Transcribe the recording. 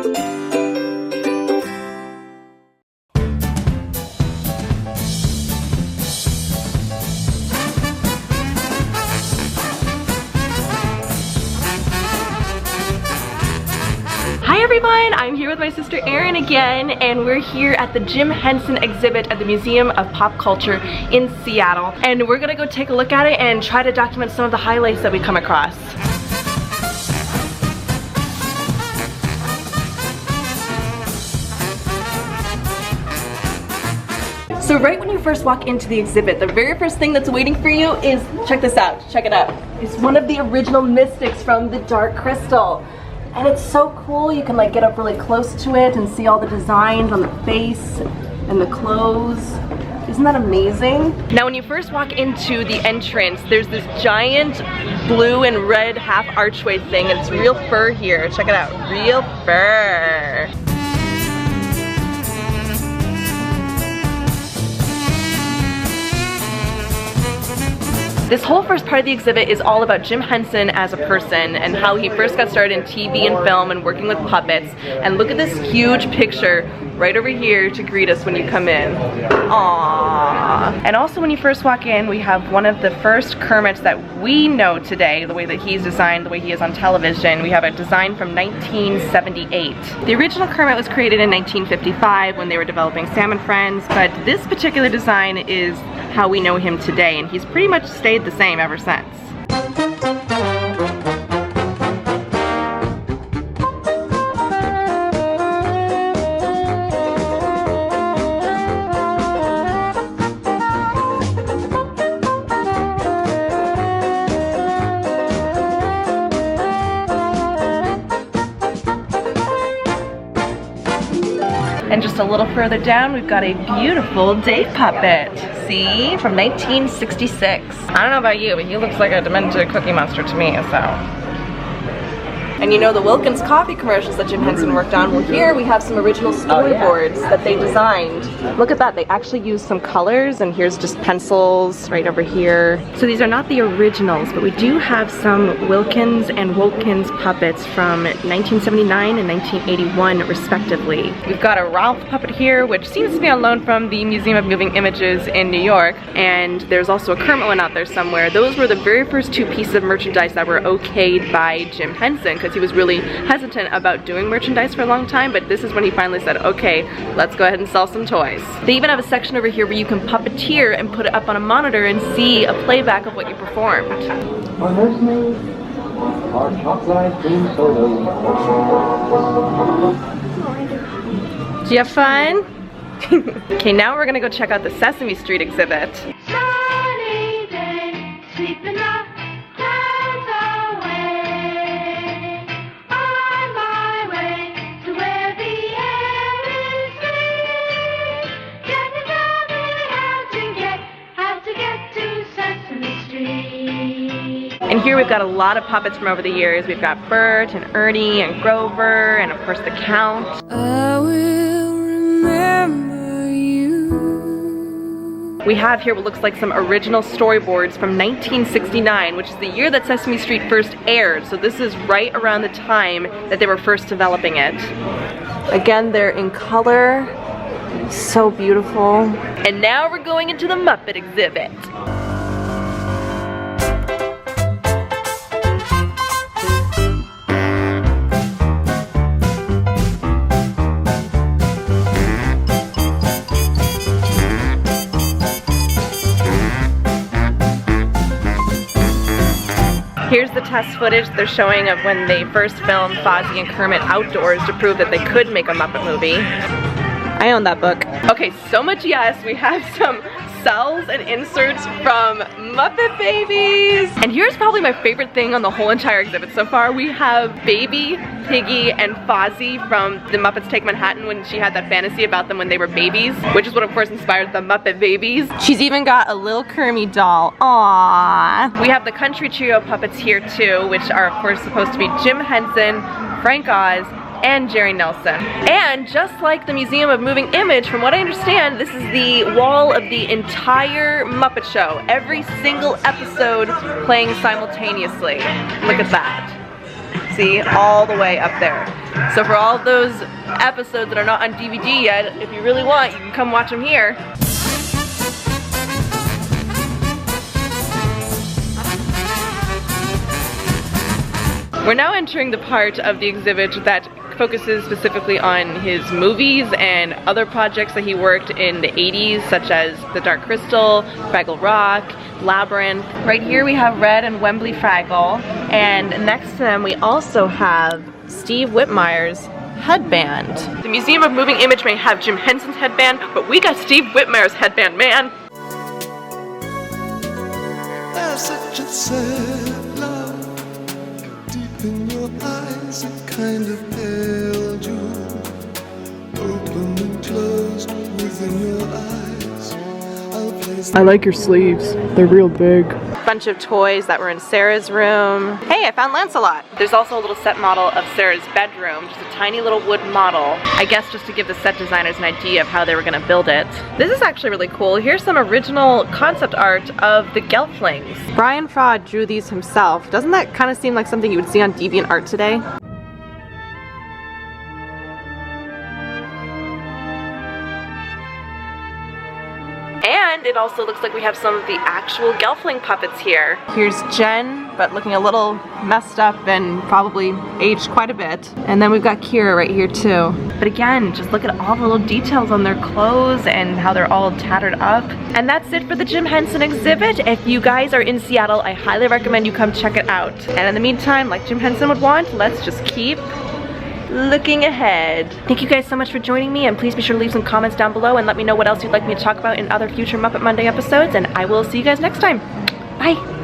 Hi everyone, I'm here with my sister Erin again, and we're here at the Jim Henson Exhibit at the Museum of Pop Culture in Seattle. And we're gonna go take a look at it and try to document some of the highlights that we come across. So right when you first walk into the exhibit, the very first thing that's waiting for you is, check this out, check it out. It's one of the original mystics from the Dark Crystal. And it's so cool, you can like get up really close to it and see all the designs on the face and the clothes. Isn't that amazing? Now when you first walk into the entrance, there's this giant blue and red half archway thing, and it's real fur here. Check it out, real fur. This whole first part of the exhibit is all about Jim Henson as a person and how he first got started in TV and film and working with puppets. And look at this huge picture right over here to greet us when you come in. Aww. And also when you first walk in, we have one of the first Kermits that we know today, the way that he's designed, the way he is on television. We have a design from 1978. The original Kermit was created in 1955 when they were developing Sam and Friends, but this particular design is how we know him today, and he's pretty much stayed the same ever since. And just a little further down, we've got a beautiful day puppet. See? From 1966. I don't know about you, but he looks like a demented Cookie Monster to me, so. And you know the Wilkins coffee commercials that Jim Henson worked on? Well, here we have some original storyboards that they designed. Look at that, they actually used some colors, and here's just pencils right over here. So these are not the originals, but we do have some Wilkins and Wilkins puppets from 1979 and 1981 respectively. We've got a Ralph puppet here, which seems to be on loan from the Museum of Moving Images in New York, and there's also a Kermit one out there somewhere. Those were the very first two pieces of merchandise that were okayed by Jim Henson, because he was really hesitant about doing merchandise for a long time, but this is when he finally said, okay, let's go ahead and sell some toys. They even have a section over here where you can puppeteer and put it up on a monitor and see a playback of what you performed. Do you have fun? Okay, now we're gonna go check out the Sesame Street exhibit. Sunny day, sleeping up, clouds away. On my way to where the air is free. Getting down there, how to get to Sesame Street. And here we've got a lot of puppets from over the years. We've got Bert and Ernie and Grover and of course the Count. I will remember. We have here what looks like some original storyboards from 1969, which is the year that Sesame Street first aired. So this is right around the time that they were first developing it. Again, they're in color, so beautiful. And now we're going into the Muppet exhibit. Here's the test footage they're showing of when they first filmed Fozzie and Kermit outdoors to prove that they could make a Muppet movie. I own that book. Okay, so much yes, we have some cells and inserts from Muppet Babies. And here's probably my favorite thing on the whole entire exhibit so far. We have Baby, Piggy, and Fozzie from The Muppets Take Manhattan when she had that fantasy about them when they were babies, which is what of course inspired the Muppet Babies. She's even got a little Kermit doll. Aww. We have the Country Trio puppets here too, which are of course supposed to be Jim Henson, Frank Oz, and Jerry Nelson. And just like the Museum of Moving Image, from what I understand, this is the wall of the entire Muppet Show. Every single episode playing simultaneously. Look at that. See, all the way up there. So for all those episodes that are not on DVD yet, if you really want, you can come watch them here. We're now entering the part of the exhibit that focuses specifically on his movies and other projects that he worked in the 80s, such as The Dark Crystal, Fraggle Rock, Labyrinth. Right here we have Red and Wembley Fraggle, and next to them we also have Steve Whitmire's headband. The Museum of Moving Image may have Jim Henson's headband, but we got Steve Whitmire's headband, man! There's such a sad love deep in your eyes, it kind of held you, open and closed within your eyes. I'll place I like your sleeves. They're real big. Bunch of toys that were in Sarah's room. Hey, I found Lancelot. There's also a little set model of Sarah's bedroom, just a tiny little wood model. I guess just to give the set designers an idea of how they were gonna build it. This is actually really cool. Here's some original concept art of the Gelflings. Brian Fraud drew these himself. Doesn't that kind of seem like something you would see on DeviantArt today? And it also looks like we have some of the actual Gelfling puppets here. Here's Jen, but looking a little messed up and probably aged quite a bit. And then we've got Kira right here too. But again, just look at all the little details on their clothes and how they're all tattered up. And that's it for the Jim Henson exhibit. If you guys are in Seattle, I highly recommend you come check it out. And in the meantime, like Jim Henson would want, let's just keep looking ahead. Thank you guys so much for joining me, and please be sure to leave some comments down below and let me know what else you'd like me to talk about in other future Muppet Monday episodes, and I will see you guys next time. Bye!